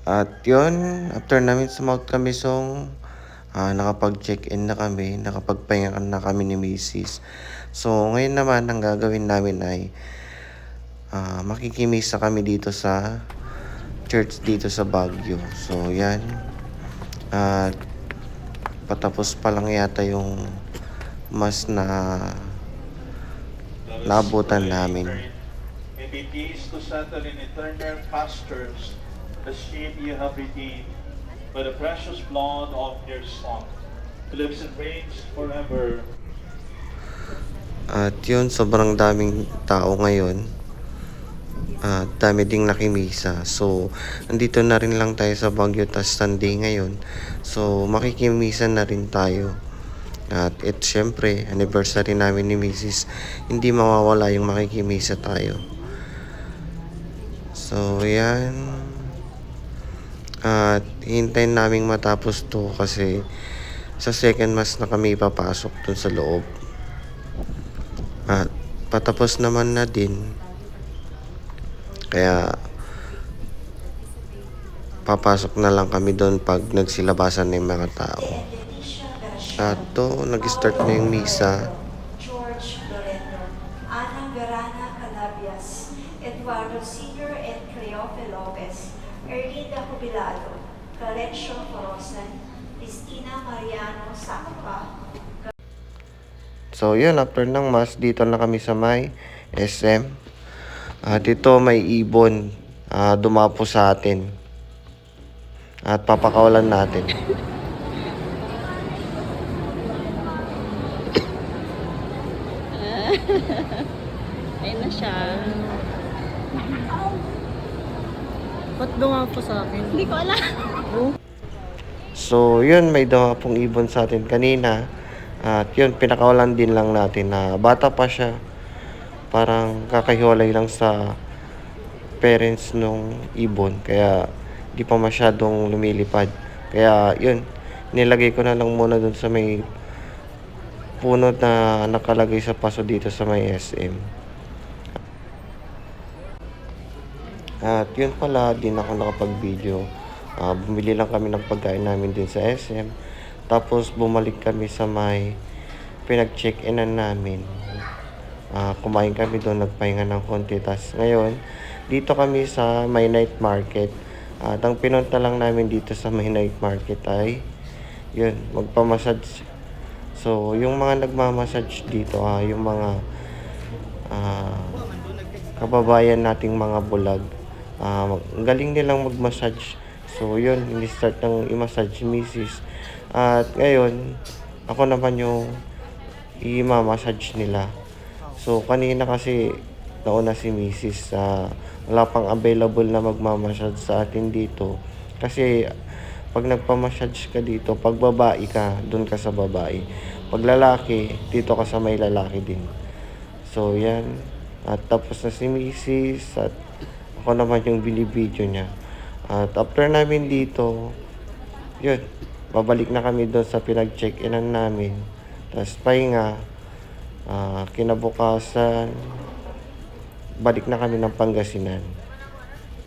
At yun, after namin sa Mount Camisong, nakapag-check-in na kami, nakapagpahinga na kami ni Macy's. So, ngayon naman, ang gagawin namin ay makikimisa kami dito sa church dito sa Baguio. So, yan. At patapos pa lang yata yung mas na naabutan namin. May be peace to settle in eternal pastures, the sheep you have redeemed by the precious blood of your Son, who lives and reigns forever. At yun, sobrang daming tao ngayon. Dami ding nakimisa. So, andito na rin lang tayo sa Baguio tas Sunday ngayon. So, makikimisa na rin tayo. At syempre, anniversary namin ni Mrs. Hindi mawawala yung makikimisa tayo. So, yan. At hintayin naming matapos to kasi sa second mass na kami papasok dun sa loob. At patapos naman na din. Kaya papasok na lang kami doon pag nagsilabasan na yung mga tao. At to, nag-start na yung misa. George Loreto, Ana Verana Calabias, Eduardo Senior and Cleofe Lopez, Erlinda Jubilado, Clarencio Corosan, Cristina Mariano Sacapa. So yun, after ng mass, dito na kami sa may SM. Dito may ibon dumapo sa atin. At papakawalan natin. Ayun na siya. Ba't dumapo sa akin? Hindi ko alam. So yun, may dumapong ibon sa atin kanina. At yun, pinakawalan din lang natin na bata pa siya. Parang kakahiwalay lang sa parents nung ibon. Kaya di pa masyadong lumilipad. Kaya yun, nilagay ko na lang muna dun sa may puno na nakalagay sa paso dito sa may SM. At yun pala, din ako nakapag-video. Bumili lang kami ng pagkain namin din sa SM. Tapos bumalik kami sa may pinag-check-inan namin. Kumain kami doon, nagpahinga ng konti. Tapos ngayon, dito kami sa may night market. At ang pinunta lang namin dito sa may night market ay yun, magpamassage. So, yung mga nagmamassage dito, yung mga kababayan nating mga bulag. Ang galing nilang magmassage. So, yun, ini-start ng i-massage Mrs. At ngayon, ako naman yung i-massage nila. So, kanina kasi nauna si Mrs. Wala pang available na magmamassage sa atin dito. Kasi, pag nagpamassage ka dito, pag babae ka, dun ka sa babae. Pag lalaki, dito ka sa may lalaki din. So, yan. At tapos na si Mrs. At ako naman yung binibideo niya. At after namin dito, yun, babalik na kami doon sa pinag-check-inan namin. Tapos pahinga, kinabukasan, balik na kami ng Pangasinan.